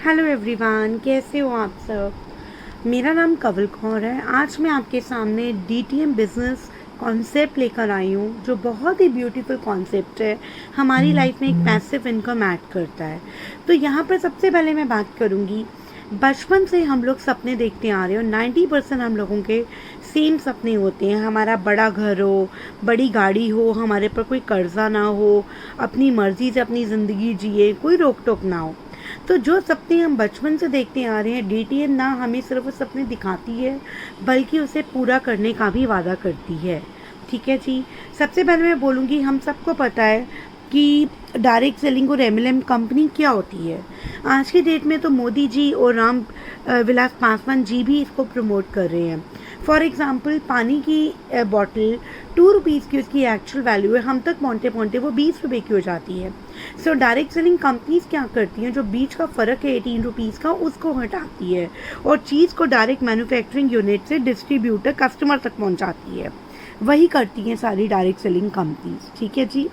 Hello everyone, कैसे हो आप सब। मेरा नाम कवल कौर है। आज मैं आपके सामने डीटीएम बिजनेस कॉन्सेप्ट लेकर आई हूँ, जो बहुत ही ब्यूटीफुल कॉन्सेप्ट है। हमारी लाइफ में एक पैसिव इनकम ऐड करता है। तो यहाँ पर सबसे पहले मैं बात करूँगी, बचपन से हम लोग सपने देखते आ रहे हो। 90% हम लोगों के सेम सपने होते हैं। हमारा बड़ा घर हो, बड़ी गाड़ी हो, हमारे पर कोई कर्जा ना हो, अपनी मर्जी से अपनी ज़िंदगी जिए, कोई रोक टोक ना हो। तो जो सपने हम बचपन से देखते आ रहे हैं, डीटीएम ना हमें सिर्फ वो सपने दिखाती है, बल्कि उसे पूरा करने का भी वादा करती है। ठीक है जी। सबसे पहले मैं बोलूँगी, हम सबको पता है कि डायरेक्ट सेलिंग और एमएलएम कंपनी क्या होती है। आज की डेट में तो मोदी जी और राम विलास पासवान जी भी इसको प्रमोट कर रहे हैं। फॉर एग्ज़ाम्पल, पानी की बॉटल 2 रुपीज़ की उसकी एक्चुअल वैल्यू है, हम तक पहुँचते पहुँचते वो 20 रुपये की हो जाती है। सो डायरेक्ट सेलिंग कंपनीज क्या करती हैं, जो बीच का फ़र्क है 18 रुपीज़ का, उसको हटाती है और चीज़ को डायरेक्ट मैन्युफैक्चरिंग यूनिट से डिस्ट्रीब्यूटर कस्टमर तक पहुँचाती है। वही करती हैं सारी डायरेक्ट सेलिंग कंपनीज। ठीक है जी।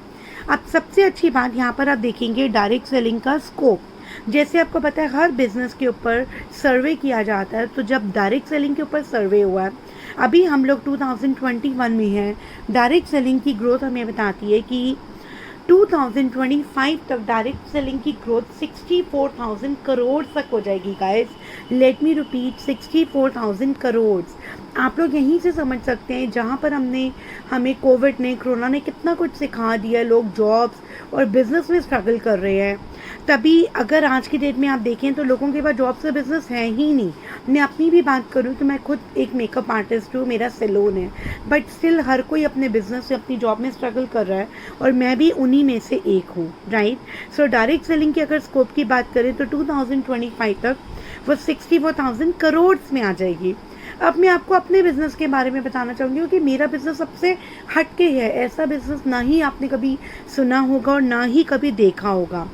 अब सबसे अच्छी बात यहाँ पर आप देखेंगे डायरेक्ट सेलिंग का स्कोप। जैसे आपको पता है, हर बिजनेस के ऊपर सर्वे किया जाता है। तो जब डायरेक्ट सेलिंग के ऊपर सर्वे हुआ है, अभी हम लोग 2021 में हैं, डायरेक्ट सेलिंग की ग्रोथ हमें बताती है कि 2025 तक डायरेक्ट सेलिंग की ग्रोथ 64,000 करोड़ तक हो जाएगी। Guys, let me repeat, 64,000 crore. आप लोग यहीं से समझ सकते हैं, जहाँ पर हमें कोविड ने, कोरोना ने कितना कुछ सिखा दिया। लोग जॉब्स और बिजनेस में स्ट्रगल कर रहे हैं। तभी अगर आज की डेट में आप देखें तो लोगों के पास जॉब से बिजनेस है ही नहीं। मैं अपनी भी बात करूं तो मैं खुद एक मेकअप आर्टिस्ट हूँ, मेरा सैलून है, बट स्टिल हर कोई अपने बिजनेस से, अपनी जॉब में स्ट्रगल कर रहा है और मैं भी उन्हीं में से एक हूँ। राइट। सो डायरेक्ट सेलिंग की अगर स्कोप की बात करें तो 2025 तक वो 64,000 करोड़ में आ जाएगी। अब मैं आपको अपने बिज़नेस के बारे में बताना चाहूँगी कि मेरा बिज़नेस सबसे हटके है। ऐसा बिज़नेस ना ही आपने कभी सुना होगा और ना ही कभी देखा होगा।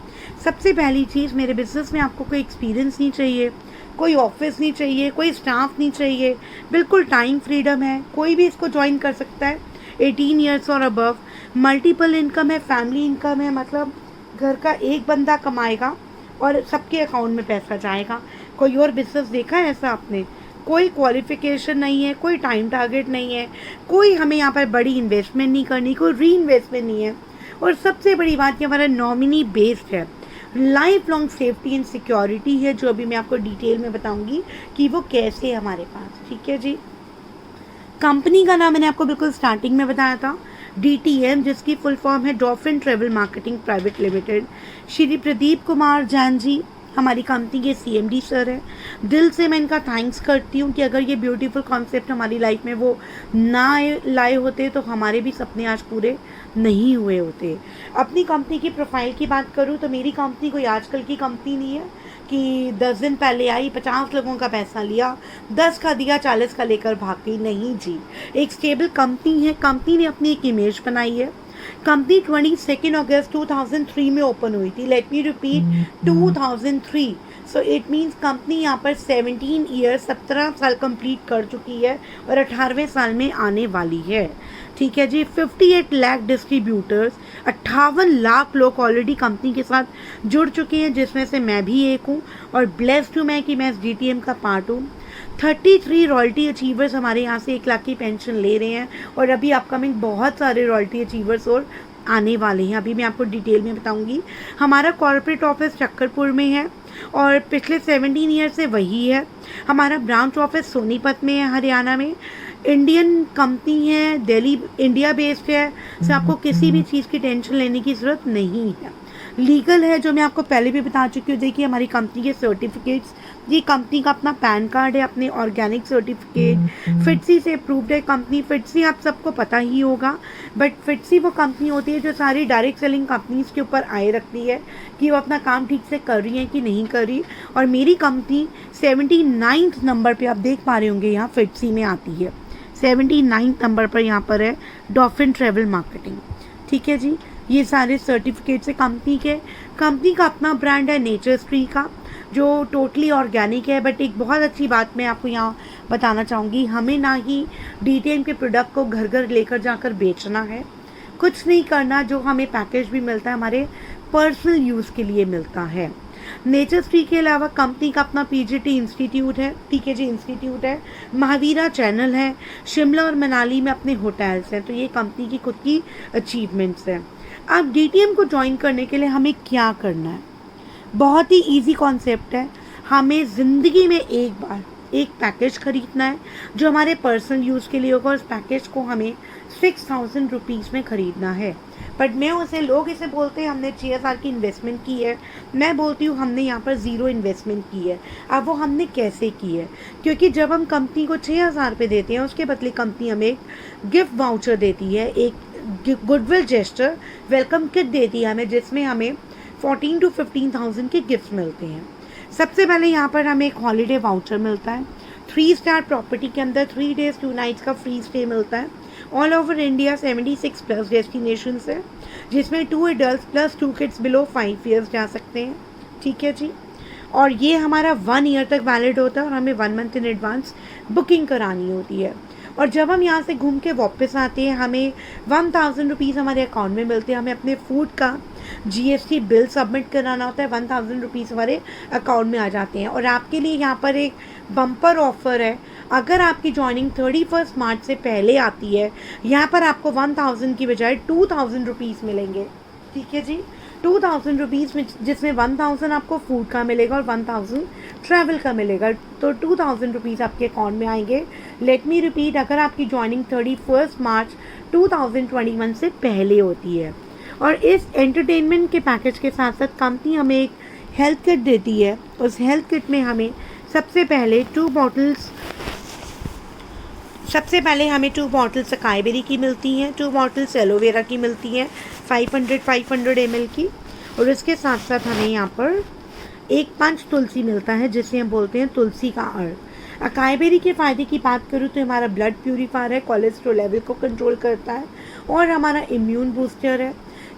सबसे पहली चीज़, मेरे बिज़नेस में आपको कोई एक्सपीरियंस नहीं चाहिए, कोई ऑफिस नहीं चाहिए, कोई स्टाफ नहीं चाहिए, बिल्कुल टाइम फ्रीडम है, कोई भी इसको ज्वाइन कर सकता है 18 ईयर्स और अबव। मल्टीपल इनकम है, फैमिली इनकम है, मतलब घर का एक बंदा कमाएगा और सबके अकाउंट में पैसा जाएगा। कोई और बिज़नेस देखा है ऐसा आपने? कोई क्वालिफिकेशन नहीं है, कोई टाइम टारगेट नहीं है, कोई हमें यहाँ पर बड़ी इन्वेस्टमेंट नहीं करनी, कोई री इन्वेस्टमेंट नहीं है। और सबसे बड़ी बात, ये हमारा नॉमिनी बेस्ड है। Life long safety and security है, जो अभी मैं आपको डिटेल में बताऊंगी कि वो कैसे है हमारे पास। ठीक है जी। कंपनी का नाम मैंने आपको बिल्कुल स्टार्टिंग में बताया था, डीटीएम, जिसकी फुल फॉर्म है Dolphin Travel Marketing Private Limited. Shri Pradeep Kumar Jain ji हमारी कंपनी के सीएमडी सर है। दिल से मैं इनका थैंक्स करती हूँ कि अगर ये ब्यूटीफुल कॉन्सेप्ट हमारी लाइफ में वो ना लाए होते तो हमारे भी सपने आज पूरे नहीं हुए होते। अपनी कंपनी की प्रोफाइल की बात करूँ तो मेरी कंपनी कोई आजकल की कंपनी नहीं है कि 10 दिन पहले आई, 50 लोगों का पैसा लिया, 10 का दिया, 40 का लेकर भाग गई। नहीं जी, एक स्टेबल कंपनी है। कंपनी ने अपनी एक इमेज बनाई है। कंपनी 22 अगस्त 2003 में ओपन हुई थी। Let me repeat, 2003। So it means company यहाँ पर 17 ईयर्स, 17 साल कंप्लीट कर चुकी है और 18वें साल में आने वाली है। ठीक है जी। 58 लाख डिस्ट्रीब्यूटर्स, 58 लाख लोग ऑलरेडी कंपनी के साथ जुड़ चुके हैं, जिसमें से मैं भी एक हूँ और ब्लेस्ड हूँ मैं कि मैं इस डीटीएम का पार्ट हूँ। 33 रॉयल्टी अचीवर्स हमारे यहाँ से 1 लाख की पेंशन ले रहे हैं और अभी अपकमिंग बहुत सारे रॉयल्टी अचीवर्स और आने वाले हैं। अभी मैं आपको डिटेल में बताऊंगी। हमारा कॉर्पोरेट ऑफिस चक्करपुर में है और पिछले 17 ईयर से वही है। हमारा ब्रांच ऑफिस सोनीपत में है, हरियाणा में। इंडियन कंपनी है, दिल्ली इंडिया बेस्ड है, तो आपको किसी भी चीज़ की टेंशन लेने की ज़रूरत नहीं है। लीगल है, जो मैं आपको पहले भी बता चुकी हूँ। देखिए, हमारी कंपनी के सर्टिफिकेट्स, ये कंपनी का अपना पैन कार्ड है, अपने ऑर्गेनिक सर्टिफिकेट, फिटसी से अप्रूव्ड है कंपनी। फिटसी आप सबको पता ही होगा, बट फिटसी वो कंपनी होती है जो सारी डायरेक्ट सेलिंग कंपनीज के ऊपर आए रखती है कि वो अपना काम ठीक से कर रही है कि नहीं कर रही। और मेरी कंपनी 79 नंबर पर, आप देख पा रहे होंगे यहाँ फिटसी में आती है। 79 नंबर पर यहाँ पर है डॉल्फिन ट्रेवल मार्केटिंग। ठीक है जी। ये सारे सर्टिफिकेट्स है कंपनी के। कंपनी का अपना ब्रांड है नेचर्स ट्री का, जो टोटली ऑर्गेनिक है। बट एक बहुत अच्छी बात मैं आपको यहाँ बताना चाहूँगी, हमें ना ही डीटीएम के प्रोडक्ट को घर घर लेकर जाकर बेचना है, कुछ नहीं करना। जो हमें पैकेज भी मिलता है हमारे पर्सनल यूज़ के लिए मिलता है। नेचर्स ट्री के अलावा कंपनी का अपना पीजीटी इंस्टीट्यूट है, टीकेजी इंस्टीट्यूट है, महावीरा चैनल है, शिमला और मनाली में अपने होटल्स हैं। तो ये कंपनी की खुद की अचीवमेंट्स हैं। अब डीटीएम को ज्वाइन करने के लिए हमें क्या करना है? बहुत ही ईजी कॉन्सेप्ट है। हमें ज़िंदगी में एक बार एक पैकेज ख़रीदना है जो हमारे पर्सनल यूज़ के लिए होगा। उस पैकेज को हमें 6000 रुपीज़ में ख़रीदना है। बट मैं उसे लोग इसे बोलते हैं हमने 6000 की इन्वेस्टमेंट की है, मैं बोलती हूँ हमने यहाँ पर ज़ीरो इन्वेस्टमेंट की है। अब वो हमने कैसे की है? क्योंकि जब हम कंपनी को 6000 रुपये देते हैं, उसके बदले कंपनी हमें एक गिफ्ट वाउचर देती है, एक गुडविल जेस्टर वेलकम किट देती है हमें, जिसमें हमें 14 to 15,000 के गिफ्ट मिलते हैं। सबसे पहले यहाँ पर हमें एक हॉलीडे वाउचर मिलता है। 3 स्टार प्रॉपर्टी के अंदर 3 days 2 nights का फ्री स्टे मिलता है। All over India 76 plus destination है, जिसमें 2 adults plus 2 kids below 5 years जा सकते हैं। ठीक है जी। और ये हमारा 1 year तक वैलिड होता है और हमें 1 month इन एडवांस बुकिंग करानी होती है। और जब हम यहाँ से घूम के वापस आते हैं, हमें 1000 रुपीज़ हमारे अकाउंट में मिलते हैं। हमें अपने फूड का जीएसटी बिल सबमिट कराना होता है, 1000 रुपीज़ हमारे अकाउंट में आ जाते हैं। और आपके लिए यहाँ पर एक बम्पर ऑफ़र है। अगर आपकी ज्वाइनिंग 31 मार्च से पहले आती है, यहाँ पर आपको 1000 की बजाय 2000 रुपीज़ मिलेंगे। ठीक है जी। 2000 रुपीज़ में, जिसमें 1000 आपको फूड का मिलेगा और 1000 ट्रैवल का मिलेगा। तो 2000 रुपीज़ आपके अकाउंट में आएंगे। लेट मी रिपीट, अगर आपकी ज्वाइनिंग 31 मार्च 2021 से पहले होती है। और इस एंटरटेनमेंट के पैकेज के साथ साथ कंपनी हमें एक हेल्थ किट देती है। उस हेल्थ किट में हमें सबसे पहले 2 बॉटल्स अकाई बेरी की मिलती हैं, 2 बॉटल्स एलोवेरा की मिलती हैं 500 ml की। और इसके साथ साथ हमें यहाँ पर एक पंच तुलसी मिलता है, जिसे हम बोलते हैं तुलसी का अर्क। अकाई बेरी के फ़ायदे की बात करूँ तो हमारा ब्लड प्यूरीफायर है, कोलेस्ट्रॉल लेवल को कंट्रोल करता है और हमारा इम्यून बूस्टर है।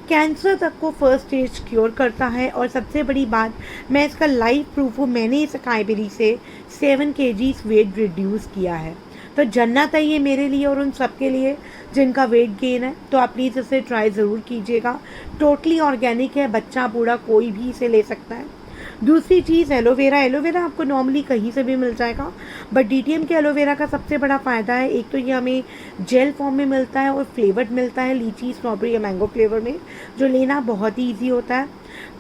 कैंसर तक को फर्स्ट स्टेज क्योर करता है। और सबसे बड़ी बात, मैं इसका लाइव प्रूफ हूँ, मैंने इस अकाई बेरी से 7 kg वेट रिड्यूस किया है। तो जन्नत है ये मेरे लिए और उन सब के लिए जिनका वेट गेन है। तो आप प्लीज़ इसे ट्राई ज़रूर कीजिएगा। टोटली ऑर्गेनिक है, बच्चा बूढ़ा कोई भी इसे ले सकता है। दूसरी चीज़ एलोवेरा आपको नॉर्मली कहीं से भी मिल जाएगा, बट डीटीएम के एलोवेरा का सबसे बड़ा फ़ायदा है, एक तो ये हमें जेल फॉर्म में मिलता है और फ्लेवर्ड मिलता है, लीची, स्ट्रॉबेरी या मैंगो फ्लेवर में, जो लेना बहुत ही ईजी होता है।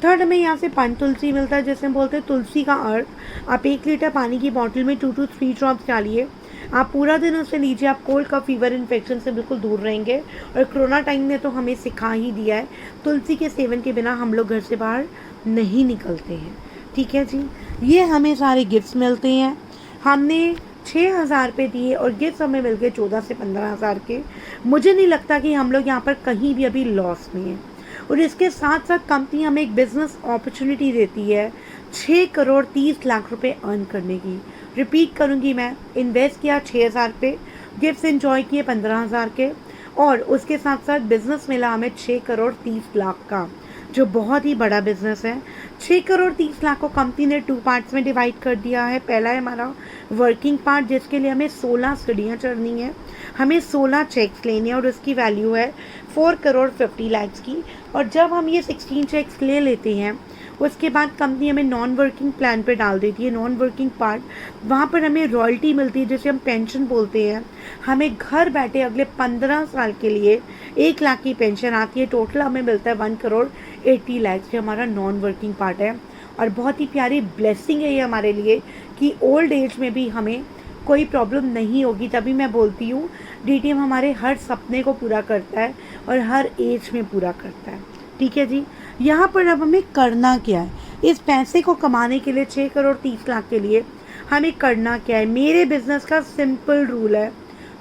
थर्ड, हमें यहाँ से पंच तुलसी मिलता है, जिसे हम बोलते हैं तुलसी का अर्क। आप 1 लीटर पानी की बॉटल में 2 to 3 ड्रॉप्स डालिए, आप पूरा दिन उसे लीजिए, आप कोल्ड का फीवर इन्फेक्शन से बिल्कुल दूर रहेंगे। और कोरोना टाइम ने तो हमें सिखा ही दिया है, तुलसी के सेवन के बिना हम लोग घर से बाहर नहीं निकलते हैं। ठीक है जी। ये हमें सारे गिफ्ट्स मिलते हैं। हमने 6000 रुपये दिए और गिफ्ट्स हमें मिल गए 14 से 15,000 के। मुझे नहीं लगता कि हम लोग यहाँ पर कहीं भी अभी लॉस में हैं। और इसके साथ साथ कंपनी हमें एक बिज़नेस अपॉर्चुनिटी देती है 6 करोड़ 30 लाख रुपए अर्न करने की। रिपीट करूँगी मैं, इन्वेस्ट किया 6000 रुपये, गिफ्ट्स एंजॉय किए 15,000 के, और उसके साथ साथ बिज़नेस मिला हमें 6 करोड़ 30 लाख का, जो बहुत ही बड़ा बिज़नेस है। 6 करोड़ 30 लाख को कंपनी ने 2 पार्ट्स में डिवाइड कर दिया है। पहला है हमारा वर्किंग पार्ट, जिसके लिए हमें 16 सीढ़ियाँ चढ़नी है, हमें 16 चेक्स लेने हैं और उसकी वैल्यू है 4 करोड़ 50 लाख की। और जब हम ये 16 चेक्स ले लेते हैं, उसके बाद कंपनी हमें नॉन वर्किंग प्लान पे डाल देती है। नॉन वर्किंग पार्ट, वहाँ पर हमें रॉयल्टी मिलती है, जिसे हम पेंशन बोलते हैं। हमें घर बैठे अगले 15 साल के लिए 1 लाख की पेंशन आती है। टोटल हमें मिलता है 1 करोड़ 80 लाख, जो हमारा नॉन वर्किंग पार्ट है। और बहुत ही प्यारी ब्लेसिंग है ये हमारे लिए कि ओल्ड एज में भी हमें कोई प्रॉब्लम नहीं होगी। तभी मैं बोलती हूँ डीटीएम हमारे हर सपने को पूरा करता है और हर एज में पूरा करता है। ठीक है जी। यहाँ पर अब हमें करना क्या है? इस पैसे को कमाने के लिए 6 करोड़ 30 लाख के लिए हमें करना क्या है? मेरे बिज़नेस का सिंपल रूल है,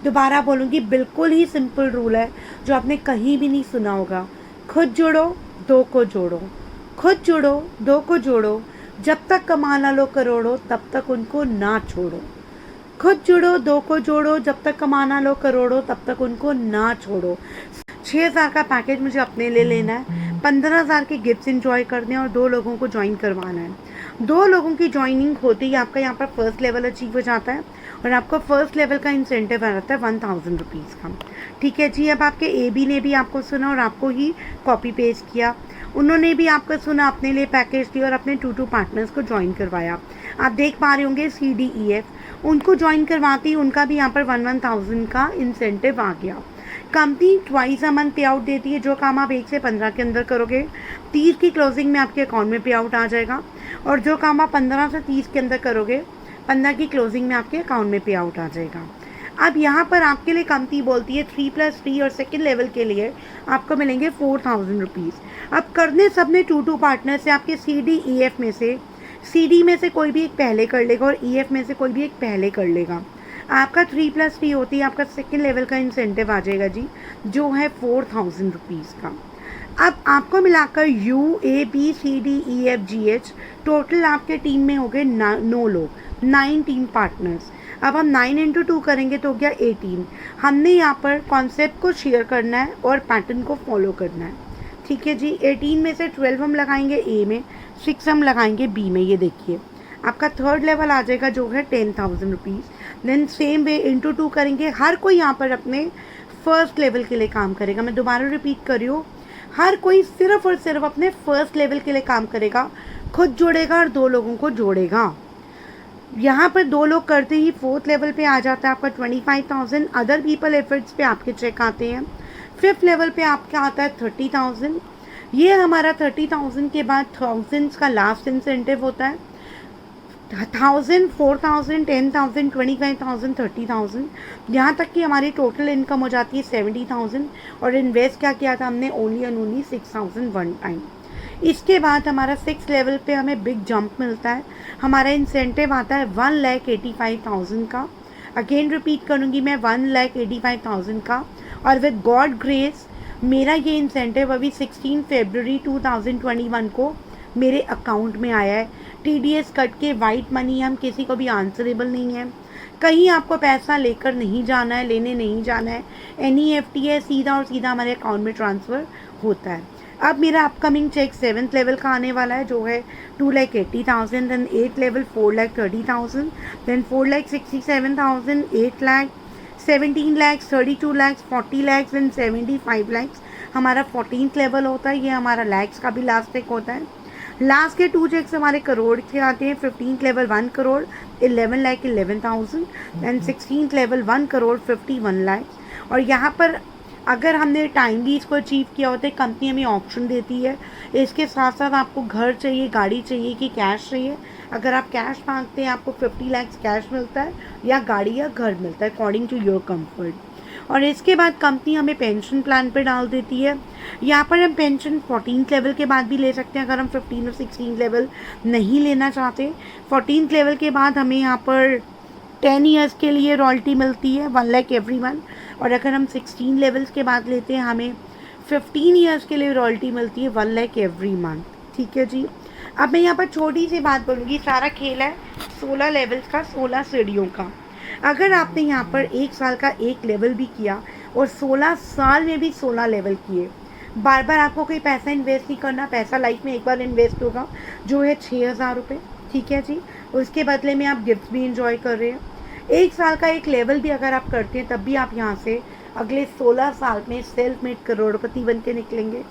दोबारा बोलूँगी, बिल्कुल ही सिंपल रूल है, जो आपने कहीं भी नहीं सुना होगा। खुद जोड़ो, 2 को जोड़ो, खुद जोड़ो, 2 को जोड़ो, जब तक कमा ना लो करोड़ों तब तक उनको ना छोड़ो। खुद जोड़ो, 2 को जोड़ो, जब तक कमा ना लो करोड़ों तब तक उनको ना छोड़ो। 6000 का पैकेज मुझे अपने लिए लेना है, 15,000 के गिफ्ट्स एंजॉय करने हैं और 2 लोगों को ज्वाइन करवाना है। 2 लोगों की ज्वाइनिंग होते ही आपका यहाँ पर फर्स्ट लेवल अचीव हो जाता है और आपको फर्स्ट लेवल का इंसेंटिव आ जाता है 1000 रुपीज़ का। ठीक है जी। अब आपके AB ने भी आपको सुना और आपको ही कॉपी पेस्ट किया। उन्होंने भी आपका सुना, अपने लिए पैकेज दिया और अपने 2 पार्टनर्स को ज्वाइन करवाया। आप देख पा रहे होंगे CDEF, उनको ज्वाइन करवाते ही उनका भी यहाँ पर 1,000 का इंसेंटिव आ गया। कंपनी ट्वाइस अ मंथ पे आउट देती है। जो काम आप 1 से 15 के अंदर करोगे, 30 की क्लोजिंग में आपके अकाउंट में पे आउट आ जाएगा, और जो काम आप 15 से 30 के अंदर करोगे, 15 की क्लोजिंग में आपके अकाउंट में पे आउट आ जाएगा। अब यहाँ पर आपके लिए कंपनी बोलती है 3+3 और सेकेंड लेवल के लिए आपको मिलेंगे 4,000 रुपीज़। अब करने सब ने 2 पार्टनर से आपके CDEF में से, CD में से कोई भी एक पहले कर लेगा और EF में से कोई भी एक पहले कर लेगा। आपका 3+3 होती है, आपका सेकेंड लेवल का इंसेंटिव आ जाएगा जी, जो है 4,000 रुपीज़ का। अब आपको मिलाकर UABCDEFGH टोटल आपके टीम में हो गए 9 लोग, 19 पार्टनर्स। अब हम 9 × 2 करेंगे तो हो गया 18। हमने यहाँ पर कॉन्सेप्ट को शेयर करना है और पैटर्न को फॉलो करना है, ठीक है जी। 18 में से 12 हम लगाएंगे A में, 6 हम लगाएंगे B में। ये देखिए आपका थर्ड लेवल आ जाएगा जो है 10,000 rupees. Then same way into 2 करेंगे। हर कोई यहाँ पर अपने फर्स्ट लेवल के लिए काम करेगा। मैं दोबारा रिपीट कर रही हूँ, हर कोई सिर्फ और सिर्फ अपने फर्स्ट लेवल के लिए काम करेगा, खुद जोड़ेगा और 2 लोगों को जोड़ेगा। यहाँ पर 2 लोग करते ही 4th लेवल पे आ जाता है आपका 25,000। अदर पीपल एफर्ट्स पे आपके चेक आते हैं। 5th लेवल पे आपका आता है 30,000। ये हमारा 30,000 के बाद 1000 का लास्ट इंसेंटिव होता है। 1,000, 4,000, 10,000, 25,000, 30,000, यहाँ तक कि हमारी टोटल इनकम हो जाती है 70,000। और इन्वेस्ट क्या किया था हमने, only and only 6,000 one time. इसके बाद हमारा 6th लेवल पे हमें बिग जंप मिलता है। हमारा इंसेंटिव आता है 1,85,000 का। अगेन रिपीट करूँगी मैं, 1,85,000 का। और विद गॉड ग्रेस मेरा ये इंसेंटिव अभी 16 फरवरी 2021 को मेरे अकाउंट में आया है। TDS कट के वाइट मनी, हम किसी को भी आंसरेबल नहीं है, कहीं आपको पैसा लेकर नहीं जाना है, लेने नहीं जाना है। NEFT है, सीधा और सीधा हमारे अकाउंट में ट्रांसफ़र होता है। अब मेरा अपकमिंग चेक 7th लेवल का आने वाला है जो है 2,80,000। Then 8th level 4,30,000। Then 4,67,000, 8 lakh, 17 lakh, 32 lakh, 40 lakh and 75 lakh हमारा 14th लेवल होता है। ये हमारा लैक्स का भी लास्ट चेक होता है। लास्ट के 2 चेक्स हमारे करोड़ के आते हैं। 15th level 1 crore 11,11,000 and 16th level 1 crore 51 lakh. और यहाँ पर अगर हमने टाइमली इसको अचीव किया होता है, कंपनी हमें ऑप्शन देती है। इसके साथ साथ आपको घर चाहिए, गाड़ी चाहिए कि कैश चाहिए। अगर आप कैश मांगते हैं आपको 50 लाख कैश मिलता है, या गाड़ी या घर मिलता है अकॉर्डिंग टू योर कंफर्ट। और इसके बाद कंपनी हमें पेंशन प्लान पे डाल देती है। यहाँ पर हम पेंशन 14th लेवल के बाद भी ले सकते हैं अगर हम 15 और 16 लेवल नहीं लेना चाहते। 14th लेवल के बाद हमें यहाँ पर 10 ईयर्स के लिए रॉयल्टी मिलती है, 1 लाख एवरी मंथ। और अगर हम 16 लेवल्स के बाद लेते हैं हमें 15 ईयर्स के लिए रॉयल्टी मिलती है, 1 लाख एवरी मंथ, ठीक है जी। अब मैं यहाँ पर छोटी सी बात बोलूँगी। सारा खेल है 16 लेवल्स का, 16 सीढ़ियों का। अगर आपने यहाँ पर 1 साल का 1 लेवल भी किया और 16 साल में भी 16 लेवल किए, बार बार आपको कोई पैसा इन्वेस्ट नहीं करना। पैसा लाइफ में एक बार इन्वेस्ट होगा जो है 6,000 रुपये, ठीक है जी। उसके बदले में आप गिफ्ट भी इंजॉय कर रहे हैं। 1 साल का 1 लेवल भी अगर आप करते हैं तब भी आप यहाँ से अगले 16 साल में सेल्फ मेड करोड़पति बन के निकलेंगे।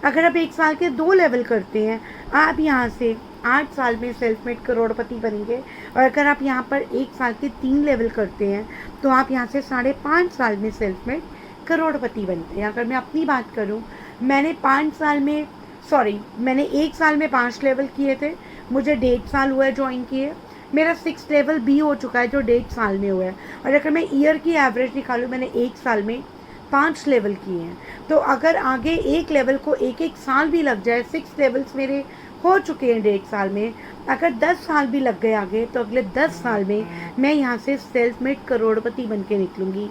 अगर आप 1 साल के 2 लेवल करते हैं, आप यहाँ से 8 साल में सेल्फ मेड करोड़पति बनेंगे। और अगर आप यहाँ पर 1 साल के 3 लेवल करते हैं तो आप यहाँ से 5.5 साल में सेल्फ मेड करोड़पति बनते हैं। अगर मैं अपनी बात करूँ, मैंने 1 साल में 5 लेवल किए थे। मुझे 1.5 साल हुआ है ज्वाइन किए। मेरा 6th लेवल भी हो चुका है जो 1.5 साल में हुआ है। और अगर मैं ईयर की एवरेज निकालूँ, मैंने 1 साल में 5 लेवल किए हैं। तो अगर आगे 1 लेवल को 1-1 साल भी लग जाए, 6 लेवल्स मेरे हो चुके हैं 1.5 साल में, अगर 10 साल भी लग गए आगे, तो अगले 10 साल में मैं यहाँ से सेल्फ मेड करोड़पति बन के निकलूँगी।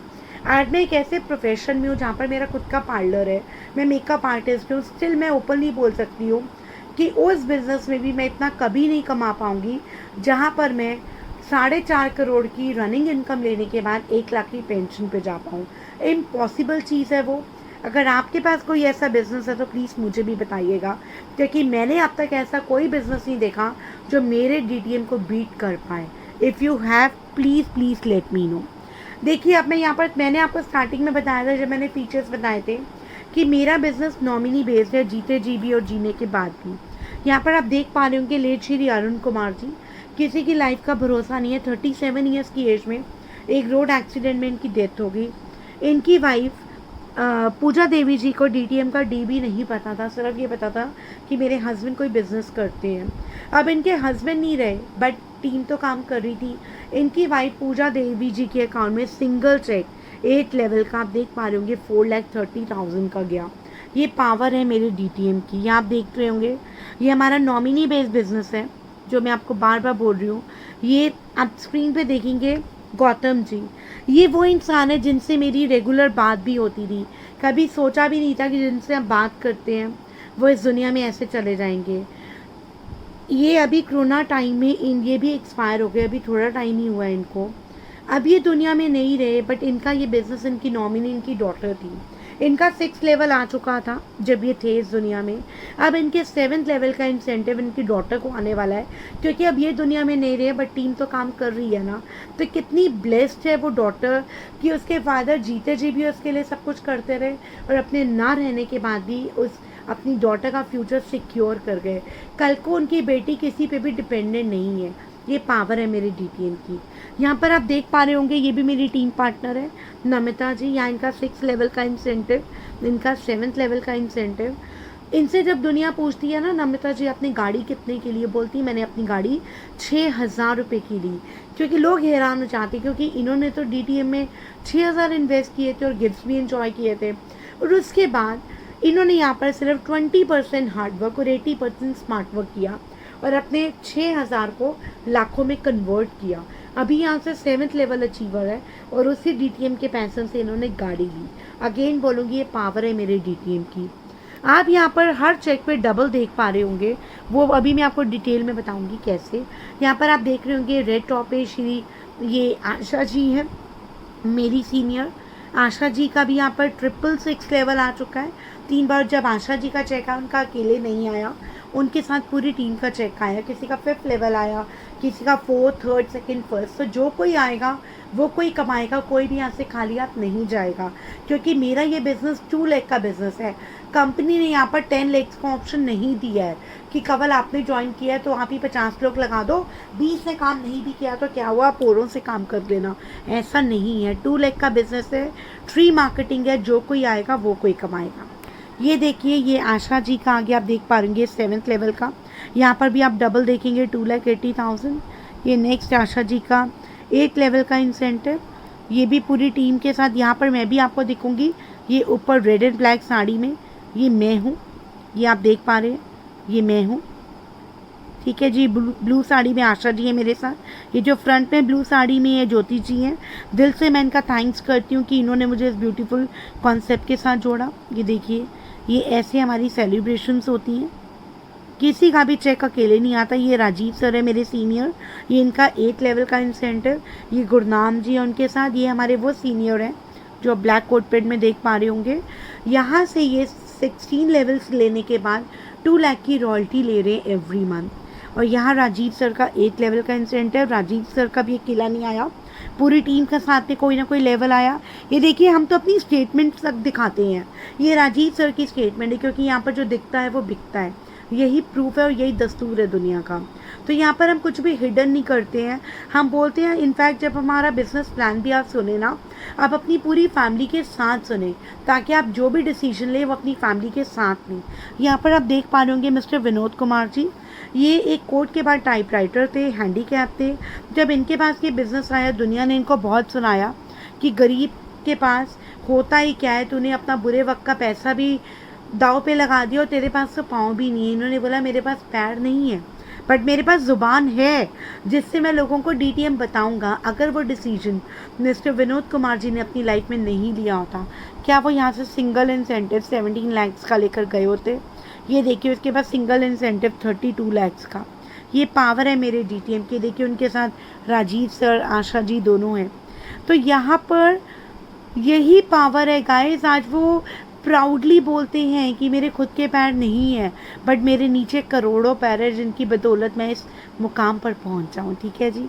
आज मैं एक ऐसे प्रोफेशन में हूँ जहाँ पर मेरा खुद का पार्लर है, मैं मेकअप आर्टिस्ट हूँ। स्टिल मैं ओपनली बोल सकती हूँ कि उस बिज़नेस में भी मैं इतना कभी नहीं कमा पाऊँगी जहाँ पर मैं 4.5 करोड़ की रनिंग इनकम लेने के बाद 1 लाख की पेंशन पे जा पाऊँ। इम्पॉसिबल चीज़ है वो। अगर आपके पास कोई ऐसा बिज़नेस है तो प्लीज़ मुझे भी बताइएगा, क्योंकि मैंने अब तक ऐसा कोई बिज़नेस नहीं देखा जो मेरे DTM को बीट कर पाए। If you have, please let me know. देखिए, अब मैं यहाँ पर मैंने आपको स्टार्टिंग में बताया था, जब मैंने फीचर्स बताए थे कि मेरा बिजनेस नॉमिनी बेस्ड है, जीते जी भी और जीने के बाद भी। यहाँ पर आप देख पा रहे होंगे लेट श्री अरुण कुमार जी, किसी की लाइफ का भरोसा नहीं है। 37 ईयर्स की एज में एक रोड एक्सीडेंट में इनकी डेथ हो गई। इनकी वाइफ पूजा देवी जी को डीटीएम का डी भी नहीं पता था, सिर्फ ये पता था कि मेरे हस्बैंड कोई बिजनेस करते हैं। अब इनके हस्बैंड नहीं रहे बट टीम तो काम कर रही थी। इनकी वाइफ पूजा देवी जी के अकाउंट में सिंगल चेक 8 लेवल का आप देख पा रहे होंगे 4,30,000 का गया। ये पावर है मेरे डीटीएम की। ये आप देख रहे होंगे, ये हमारा नॉमिनी बेस्ड बिजनेस है, जो मैं आपको बार बार बोल रही हूँ। ये आप स्क्रीन पे देखेंगे गौतम जी, ये वो इंसान है जिनसे मेरी रेगुलर बात भी होती थी। कभी सोचा भी नहीं था कि जिनसे हम बात करते हैं वो इस दुनिया में ऐसे चले जाएंगे। ये अभी कोरोना टाइम में ये भी एक्सपायर हो गए, अभी थोड़ा टाइम ही हुआ है इनको। अब ये दुनिया में नहीं रहे बट इनका ये बिज़नेस, इनकी नॉमिनी इनकी डॉटर थी। इनका 6 लेवल आ चुका था जब ये थे इस दुनिया में। अब इनके 7th लेवल का इंसेंटिव इनकी डॉटर को आने वाला है, क्योंकि अब ये दुनिया में नहीं रहे बट टीम तो काम कर रही है ना। तो कितनी ब्लेस्ड है वो डॉटर कि उसके फादर जीते जी भी उसके लिए सब कुछ करते रहे और अपने ना रहने के बाद भी उस अपनी डॉटर का फ्यूचर सिक्योर कर गए। कल को उनकी बेटी किसी पे भी डिपेंडेंट नहीं है। ये पावर है मेरे डीटीएम की। यहाँ पर आप देख पा रहे होंगे, ये भी मेरी टीम पार्टनर है नमिता जी। यहाँ इनका 6 लेवल का इंसेंटिव, इनका 7th लेवल का इंसेंटिव। इनसे जब दुनिया पूछती है ना, नमिता जी आपने गाड़ी कितने के लिए, बोलती मैंने अपनी गाड़ी 6,000 रुपये की ली। क्योंकि लोग हैरान हो जाते, क्योंकि इन्होंने तो डीटीएम में 6,000 इन्वेस्ट किए थे और गिफ्ट भी इंजॉय किए थे। और उसके बाद इन्होंने यहाँ पर सिर्फ 20% हार्डवर्क और 80% स्मार्ट वर्क किया और अपने 6,000 को लाखों में कन्वर्ट किया। अभी यहाँ से 7th लेवल अचीवर है और उसी डीटीएम के पैसों से इन्होंने गाड़ी ली। अगेन बोलूँगी ये पावर है मेरे डीटीएम की। आप यहाँ पर हर चेक पे डबल देख पा रहे होंगे, वो अभी मैं आपको डिटेल में बताऊँगी कैसे। यहाँ पर आप देख रहे होंगे रेड टॉप पे श्री ये आशा जी है मेरी सीनियर। आशा जी का भी यहाँ पर 666 लेवल आ चुका है। 3 बार जब आशा जी का चेक आया, उनका अकेले नहीं आया, उनके साथ पूरी टीम का चेक आया। किसी का 5th लेवल आया, किसी का 4th, 3rd, 2nd, 1st। तो जो कोई आएगा वो कोई कमाएगा, कोई भी यहाँ से खाली हाथ नहीं जाएगा। क्योंकि मेरा ये बिज़नेस 2 लाख का बिज़नेस है। कंपनी ने यहाँ पर 10 लाख का ऑप्शन नहीं दिया है कि केवल आपने ज्वाइन किया है तो आप ही 50 लोग लगा दो, 20 ने काम नहीं भी किया तो क्या हुआ, पोरों से काम कर लेना। ऐसा नहीं है, 2 लाख का बिज़नेस है, फ्री मार्केटिंग है, जो कोई आएगा वो कोई कमाएगा। ये देखिए, ये आशा जी का आगे आप देख पा रहे 7th लेवल का। यहाँ पर भी आप डबल देखेंगे 2,80,000। ये नेक्स्ट आशा जी का 8 लेवल का इंसेंटिव, ये भी पूरी टीम के साथ। यहाँ पर मैं भी आपको दिखूंगी, ये ऊपर रेड एंड ब्लैक साड़ी में ये मैं हूँ, ये आप देख पा रहे हैं, ये मैं हूँ। ठीक है जी, ब्लू साड़ी में आशा जी है मेरे साथ। ये जो फ्रंट में ब्लू साड़ी में ये ज्योति जी हैं। दिल से मैं इनका थैंक्स करती हूँ कि इन्होंने मुझे इस ब्यूटीफुल कॉन्सेप्ट के साथ जोड़ा। ये देखिए, ये ऐसे हमारी सेलिब्रेशंस होती हैं। किसी का भी चेक अकेले नहीं आता। ये राजीव सर है मेरे सीनियर, ये इनका 8 लेवल का इंसेंटिव। ये गुरनाम जी है उनके साथ, ये हमारे वो सीनियर हैं जो ब्लैक कोट पेड में देख पा रहे होंगे। यहाँ से ये 16 लेवल्स लेने के बाद 2 लाख की रॉयल्टी ले रहे हैं एवरी मंथ। और यहाँ राजीव सर का 8 लेवल का इंसेंटिव। राजीव सर का भी अकेला नहीं आया, पूरी टीम के साथ में कोई ना कोई लेवल आया। ये देखिए, हम तो अपनी स्टेटमेंट तक दिखाते हैं। ये राजीव सर की स्टेटमेंट है, क्योंकि यहाँ पर जो दिखता है वो बिकता है। यही प्रूफ है और यही दस्तूर है दुनिया का। तो यहाँ पर हम कुछ भी हिडन नहीं करते हैं, हम बोलते हैं। इनफैक्ट जब हमारा बिजनेस प्लान भी आप सुने ना, आप अपनी पूरी फैमिली के साथ सुने, ताकि आप जो भी डिसीजन लें वो अपनी फैमिली के साथ लें। यहाँ पर आप देख पा रहे होंगे मिस्टर विनोद कुमार जी, ये एक कोर्ट के बाद टाइपराइटर थे, हैंडीकैप थे। जब इनके पास ये बिज़नेस आया, दुनिया ने इनको बहुत सुनाया कि गरीब के पास होता ही क्या है, तूने अपना बुरे वक्त का पैसा भी दाव पे लगा दिया और तेरे पास तो पाँव भी नहीं है। इन्होंने बोला मेरे पास पैर नहीं है बट मेरे पास ज़ुबान है, जिससे मैं लोगों को डीटीएम बताऊंगा। अगर वो डिसीजन मिस्टर विनोद कुमार जी ने अपनी लाइफ में नहीं लिया होता, क्या वो यहाँ से सिंगल इंसेंटिव 17 लाख का लेकर गए होते? ये देखिए, उसके पास सिंगल इंसेंटिव 32 लाख का। ये पावर है मेरे डीटीएम की। देखिए, उनके साथ राजीव सर, आशा जी दोनों हैं। तो यहाँ पर यही पावर है गाइस। आज वो प्राउडली बोलते हैं कि मेरे खुद के पैर नहीं है बट मेरे नीचे करोड़ों पैर है, जिनकी बदौलत मैं इस मुकाम पर पहुंचा हूं। ठीक है जी,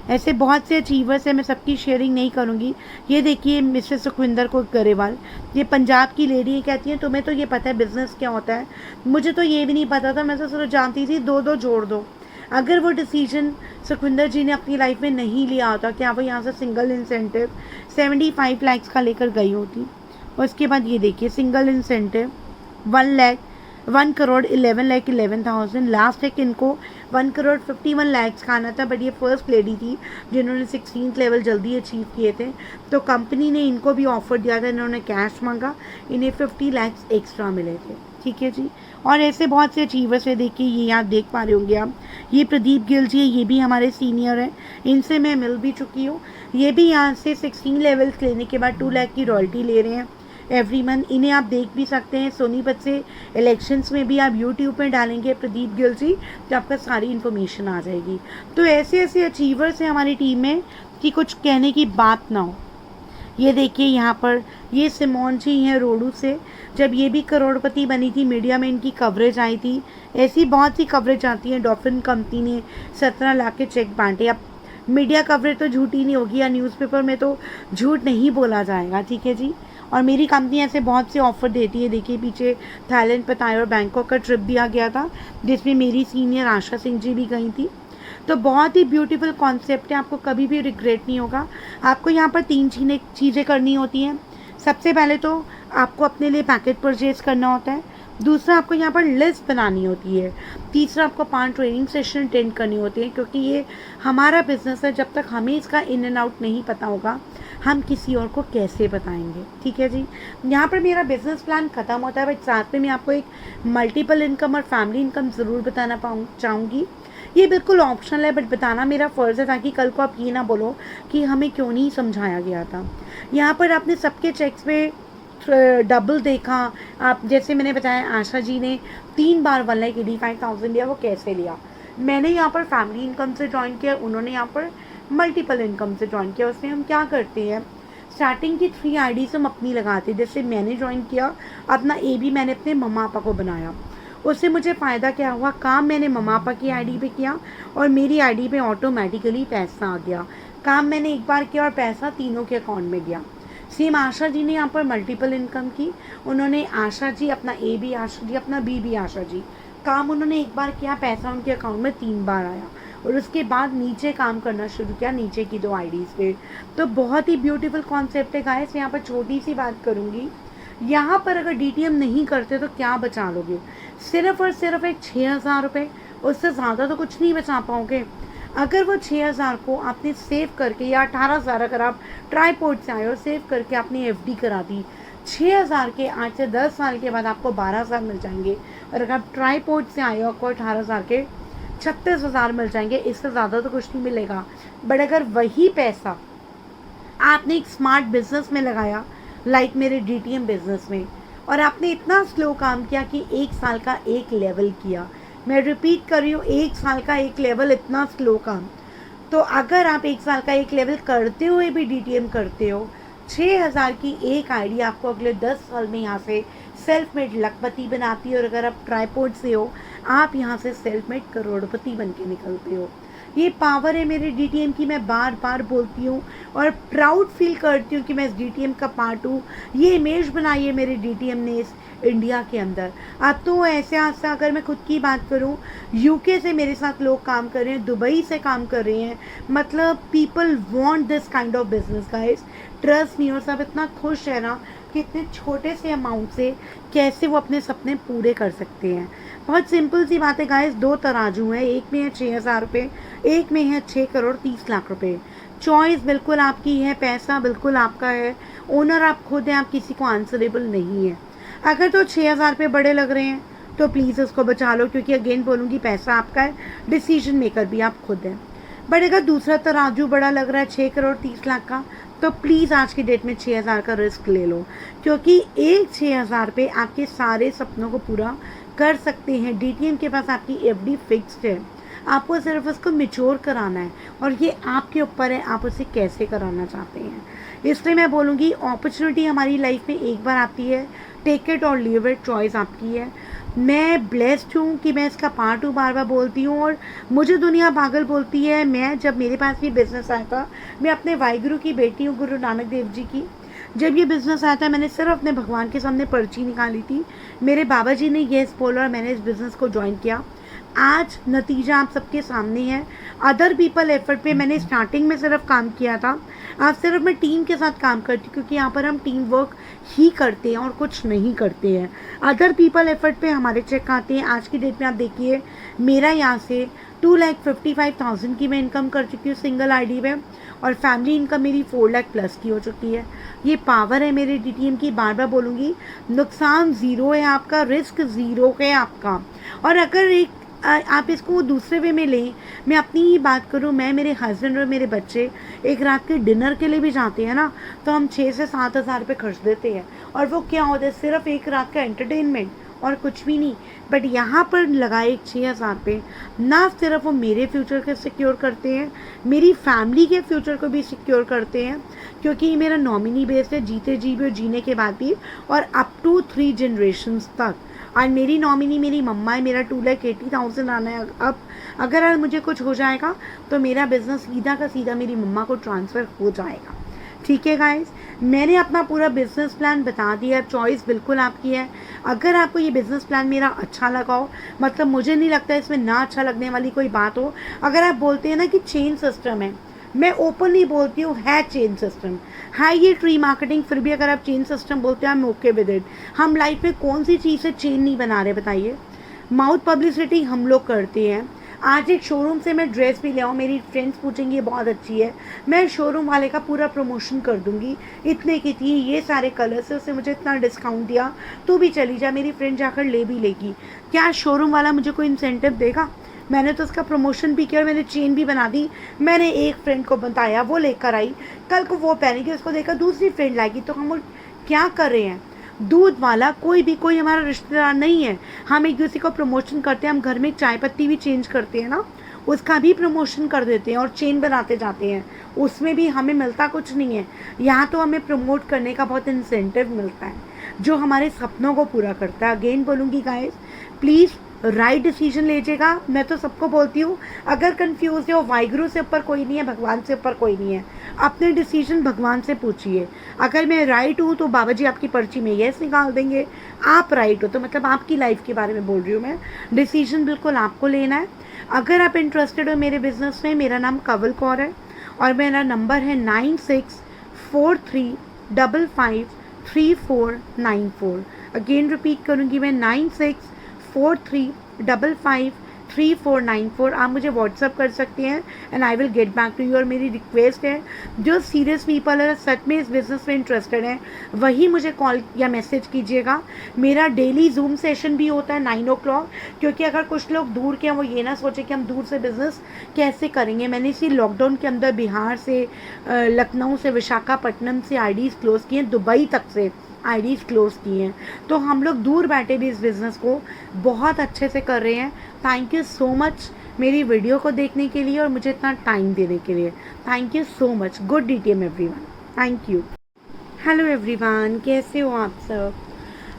ऐसे बहुत से अचीवर्स हैं, मैं सबकी शेयरिंग नहीं करूँगी। ये देखिए मिस्टर सुखविंदर कौर गरेवाल, ये पंजाब की लेडी है, कहती हैं तुम्हें तो ये पता है बिज़नेस क्या होता है, मुझे तो ये भी नहीं पता था, मैं तो सिर्फ जानती थी दो दो जोड़ दो। अगर वो डिसीजन सुखविंदर जी ने अपनी लाइफ में नहीं लिया होता, क्या वो यहाँ से सिंगल इंसेंटिव 75 लाख का लेकर गई होती। और उसके बाद ये देखिए single incentive 1 crore 11 lakh 11,000, last एक इनको 1 करोड़ 51 लाख का आना था, बट ये फर्स्ट लेडी थी जिन्होंने 16th लेवल जल्दी अचीव किए थे। तो कंपनी ने इनको भी ऑफर दिया था, इन्होंने कैश मांगा, इन्हें 50 लाख एक्स्ट्रा मिले थे। ठीक है जी। और ऐसे बहुत से अचीवर्स है, देखिए ये आप देख पा रहे होंगे आप, ये प्रदीप गिल जी, ये भी हमारे सीनियर हैं, इनसे मैं मिल भी चुकी हूँ। ये भी यहाँ से 16 लेवल्स लेने के बाद 2 लाख की रॉयल्टी ले रहे हैं एवरी मंथ। इन्हें आप देख भी सकते हैं सोनीपत से, इलेक्शंस में भी आप यूट्यूब पे डालेंगे प्रदीप गिल जी तो आपका सारी इन्फॉर्मेशन आ जाएगी। तो ऐसे ऐसे अचीवर्स हैं हमारी टीम में कि कुछ कहने की बात ना हो। ये देखिए यहाँ पर ये सिमोन जी हैं रोडू से, जब ये भी करोड़पति बनी थी मीडिया में इनकी कवरेज आई थी। ऐसी बहुत सी कवरेज आती है, डॉल्फिन कंपनी ने 17 लाख के चेक बांटे। अब मीडिया कवरेज तो झूठी नहीं होगी, या न्यूज़पेपर में तो झूठ नहीं बोला जाएगा। ठीक है जी। और मेरी कंपनी ऐसे बहुत से ऑफर देती है, देखिए पीछे थाईलैंड, पताया और बैंकॉक का ट्रिप दिया गया था जिसमें मेरी सीनियर आशा सिंह जी भी गई थी। तो बहुत ही ब्यूटीफुल कॉन्सेप्ट है, आपको कभी भी रिग्रेट नहीं होगा। आपको यहाँ पर 3 चीज़ें करनी होती हैं। सबसे पहले तो आपको अपने लिए पैकेट परचेज करना होता है, दूसरा आपको यहाँ पर लिस्ट बनानी होती है, तीसरा आपको 5 ट्रेनिंग सेशन अटेंड करनी होती है, क्योंकि ये हमारा बिजनेस है, जब तक हमें इसका इन एंड आउट नहीं पता होगा हम किसी और को कैसे बताएंगे। ठीक है जी। यहाँ पर मेरा बिजनेस प्लान ख़त्म होता है, बट साथ में मैं आपको एक मल्टीपल इनकम और फैमिली इनकम ज़रूर बताना चाहूँगी। ये बिल्कुल ऑप्शनल है, बट बताना मेरा फ़र्ज़ है, ताकि कल को आप ये ना बोलो कि हमें क्यों नहीं समझाया गया था। यहाँ पर आपने सबके चेक्स पे डबल देखा। आप जैसे मैंने बताया आशा जी ने 3 बार 1,85,000 लिया, वो कैसे लिया। मैंने यहाँ पर फैमिली इनकम से ज्वाइन किया, उन्होंने यहाँ पर मल्टीपल इनकम से ज्वाइन किया। उसमें हम क्या करते हैं, स्टार्टिंग की 3 आईडीज़ हम अपनी लगाते हैं। जैसे मैंने ज्वाइन किया अपना AB मैंने अपने मम्मा पापा को बनाया, उससे मुझे फ़ायदा क्या हुआ, काम मैंने मम्मा पापा की आईडी पे किया और मेरी आईडी पे ऑटोमेटिकली पैसा आ गया। काम मैंने एक बार किया और पैसा तीनों के अकाउंट में गया। सेम आशा जी ने यहाँ पर मल्टीपल इनकम की, उन्होंने आशा जी अपना AB आशा जी अपना BB आशा जी, काम उन्होंने एक बार किया, पैसा उनके अकाउंट में 3 बार आया। और उसके बाद नीचे काम करना शुरू किया, नीचे की 2 आईडीज़ पे। तो बहुत ही ब्यूटीफुल कॉन्सेप्ट है गाइस। यहाँ पर छोटी सी बात करूँगी, यहाँ पर अगर DTM नहीं करते तो क्या बचा लोगे, सिर्फ और सिर्फ एक 6,000 रुपये, उससे ज़्यादा तो कुछ नहीं बचा पाओगे। अगर वो 6,000 को आपने सेव करके, या 18,000 अगर आप ट्राईपोर्ट से आए और सेव करके आपने FD करा दी, 6,000 के आज से 10 साल के बाद आपको 12,000 मिल जाएंगे। और अगर आप ट्राईपोर्ट से आए हो आपको 18,000 के 36,000 मिल जाएंगे, इससे ज़्यादा तो कुछ नहीं मिलेगा। बट अगर वही पैसा आपने एक स्मार्ट बिजनेस में लगाया, लाइक मेरे DTM बिजनेस में, और आपने इतना स्लो काम किया कि 1 साल का 1 लेवल किया, मैं रिपीट कर रही हूँ, 1 साल का 1 लेवल, इतना स्लो काम। तो अगर आप 1 साल का 1 लेवल करते हुए भी DTM करते हो, 6,000 की एक आईडी आपको अगले 10 साल में यहाँ से सेल्फ मेड लखपति बनाती है। और अगर आप ट्राईपोर्ट से हो, आप यहाँ से सेल्फ मेड करोड़पति बन के निकलते हो। ये पावर है मेरे DTM की, मैं बार बार बोलती हूँ और प्राउड फील करती हूँ कि मैं इस DTM का पार्ट हूँ। ये इमेज बनाई है मेरे DTM ने इस इंडिया के अंदर। अब तो ऐसे अगर मैं खुद की बात करूँ, UK से मेरे साथ लोग काम कर रहे हैं, दुबई से काम कर रहे हैं, मतलब people want this kind of business guys, trust me. और सब इतना खुश है ना कि इतने छोटे से अमाउंट से कैसे वो अपने सपने पूरे कर सकते हैं। बहुत सिंपल सी बात है गाइस, 2 तराजू हैं, एक में है 6,000 रुपये, एक में है 6 करोड़ 30 लाख रुपए। चॉइस बिल्कुल आपकी है, पैसा बिल्कुल आपका है, ओनर आप खुद हैं, आप किसी को आंसरेबल नहीं है। अगर तो 6,000 रुपये बड़े लग रहे हैं तो प्लीज़ उसको बचा लो, क्योंकि अगेन बोलूँगी पैसा आपका है, डिसीजन मेकर भी आप खुद हैं। बट अगर दूसरा तराजू बड़ा लग रहा है 6 करोड़ 30 लाख का, तो प्लीज़ आज की डेट में 6,000 का रिस्क ले लो, क्योंकि एक 6,000 पे आपके सारे सपनों को पूरा कर सकते हैं। DTM के पास आपकी FD फिक्स्ड है, आपको सिर्फ उसको मैच्योर कराना है और ये आपके ऊपर है आप उसे कैसे कराना चाहते हैं। इसलिए मैं बोलूँगी अपॉर्चुनिटी हमारी लाइफ में एक बार आती है, टेक इट और लीव इट, चॉइस आपकी है। मैं ब्लेस्ड हूँ कि मैं इसका पार्ट हूँ, बार बार बोलती हूँ। और मुझे दुनिया पागल बोलती है। मैं जब मेरे पास ये बिज़नेस आया था, मैं अपने वाहिगुरु की बेटी हूँ, गुरु नानक देव जी की। जब ये बिज़नेस आया था, मैंने सिर्फ अपने भगवान के सामने पर्ची निकाली थी। मेरे बाबा जी ने येस बोला और मैंने इस बिज़नेस को ज्वाइन किया। आज नतीजा आप सबके सामने है। अदर पीपल एफर्ट पे मैंने स्टार्टिंग में सिर्फ काम किया था। आज सिर्फ मैं टीम के साथ काम करती हूँ, क्योंकि यहाँ पर हम टीम वर्क ही करते हैं और कुछ नहीं करते हैं। अदर पीपल एफर्ट पे हमारे चेक आते हैं। आज की डेट में आप देखिए, मेरा यहाँ से 2,55,000 की मैं इनकम कर चुकी हूँ सिंगल आईडी में, और फैमिली इनकम मेरी 4 लाख प्लस की हो चुकी है। ये पावर है मेरे डीटीएम की। बार बार बोलूँगी, नुकसान ज़ीरो है आपका, रिस्क ज़ीरो है आपका। और अगर एक आप इसको दूसरे वे में लें, मैं अपनी ही बात करूं, मैं, मेरे हस्बैंड और मेरे बच्चे एक रात के डिनर के लिए भी जाते हैं ना, तो हम 6 से 7 हज़ार रुपये खर्च देते हैं। और वो क्या होता है, सिर्फ एक रात का एंटरटेनमेंट और कुछ भी नहीं। बट यहाँ पर लगाए 6,000 रुपये, ना सिर्फ वो मेरे फ्यूचर को सिक्योर करते हैं, मेरी फैमिली के फ्यूचर को भी सिक्योर करते हैं, क्योंकि ये मेरा नॉमिनी बेस्ड है, जीते जी भी और जीने के बाद भी, और अप टू 3 जनरेशन्स तक। और मेरी नॉमिनी मेरी मम्मा है। मेरा 2,80,000 आना है। अब अगर आज मुझे कुछ हो जाएगा तो मेरा बिज़नेस सीधा का सीधा मेरी मम्मा को ट्रांसफ़र हो जाएगा। ठीक है गाइस, मैंने अपना पूरा बिज़नेस प्लान बता दिया। चॉइस बिल्कुल आपकी है। अगर आपको ये बिज़नेस प्लान मेरा अच्छा लगा हो, मतलब मुझे नहीं लगता इसमें ना अच्छा लगने वाली कोई बात हो। अगर आप बोलते हैं ना कि चेन सिस्टम है, मैं ओपनली बोलती हूँ, है चेन सिस्टम, है ये ट्री मार्केटिंग, फिर भी अगर आप चेन सिस्टम बोलते हैं, I am okay with it. हम लाइफ में कौन सी चीज़ से चेन नहीं बना रहे बताइए। माउथ पब्लिसिटी हम लोग करते हैं। आज एक शोरूम से मैं ड्रेस भी ले आऊँ, मेरी फ्रेंड्स पूछेंगी ये बहुत अच्छी है, मैं शोरूम वाले का पूरा प्रमोशन कर दूंगी, इतने की थी, ये सारे कलर्स है, उससे मुझे इतना डिस्काउंट दिया, तू भी चली जा, मेरी फ्रेंड जाकर ले भी लेगी। क्या शोरूम वाला मुझे कोई इंसेंटिव देगा? मैंने तो उसका प्रमोशन भी किया और मैंने चेन भी बना दी। मैंने एक फ्रेंड को बताया, वो लेकर आई, कल को वो पहनेगी, उसको देखकर दूसरी फ्रेंड लाएगी। तो हम क्या कर रहे हैं? दूध वाला कोई हमारा रिश्तेदार नहीं है। हम एक दूसरे को प्रमोशन करते हैं। हम घर में चाय पत्ती भी चेंज करते हैं ना, उसका भी प्रमोशन कर देते हैं और चेन बनाते जाते हैं। उसमें भी हमें मिलता कुछ नहीं है। यहाँ तो हमें प्रमोट करने का बहुत इंसेंटिव मिलता है, जो हमारे सपनों को पूरा करता है। अगेन बोलूँगी गाइस, प्लीज़ राइट डिसीजन लीजिएगा। मैं तो सबको बोलती हूँ, अगर कंफ्यूज हो, वाहिगुरु से ऊपर कोई नहीं है, भगवान से ऊपर कोई नहीं है। अपने डिसीजन भगवान से पूछिए। अगर मैं राइट हूँ तो बाबा जी आपकी पर्ची में येस निकाल देंगे। आप राइट हो तो मतलब आपकी लाइफ के बारे में बोल रही हूँ मैं। डिसीजन बिल्कुल आपको लेना है। अगर आप इंटरेस्टेड हो मेरे बिजनेस में, मेरा नाम कंवल कौर है और मेरा नंबर है 9643553494। अगेन रिपीट करूँगी मैं, 9643553494। आप मुझे व्हाट्सअप कर सकते हैं and I will get back to you. और मेरी रिक्वेस्ट है, जो सीरियस पीपल है, सच में इस बिज़नेस में इंटरेस्टेड है, वही मुझे कॉल या मैसेज कीजिएगा। मेरा डेली जूम सेशन भी होता है 9 o'clock, क्योंकि अगर कुछ लोग दूर के हैं, वो ये ना सोचे कि हम दूर से बिज़नेस कैसे करेंगे। मैंने इसी लॉकडाउन के अंदर बिहार से, लखनऊ से, विशाखापट्टनम से आईडीज़ क्लोज़ किए हैं, दुबई तक से आईडीज़ क्लोज़ की हैं। तो हम लोग दूर बैठे भी इस बिज़नेस को बहुत अच्छे से कर रहे हैं। थैंक यू सो मच मेरी वीडियो को देखने के लिए और मुझे इतना टाइम देने के लिए। Thank you so much. Good DTM everyone. Thank you. Hello everyone, कैसे हो आप सब?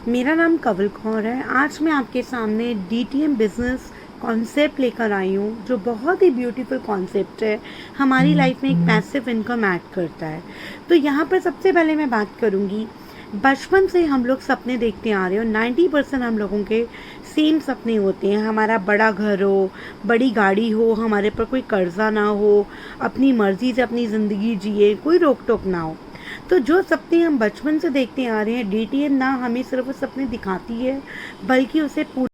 मेरा नाम कंवल कौर है। आज मैं आपके सामने डीटीएम बिज़नेस कॉन्सेप्ट लेकर आई हूँ, जो बहुत ही ब्यूटीफुल कॉन्सेप्ट है, हमारी लाइफ में एक पैसिव इनकम ऐड करता है। तो यहाँ पर सबसे पहले मैं बात करूँगी, बचपन से हम लोग सपने देखते आ रहे हो। 90% हम लोगों के सेम सपने होते हैं। हमारा बड़ा घर हो, बड़ी गाड़ी हो, हमारे पर कोई कर्जा ना हो, अपनी मर्ज़ी से अपनी ज़िंदगी जिए, कोई रोक टोक ना हो। तो जो सपने हम बचपन से देखते आ रहे हैं, डीटीएम ना हमें सिर्फ वो सपने दिखाती है, बल्कि उसे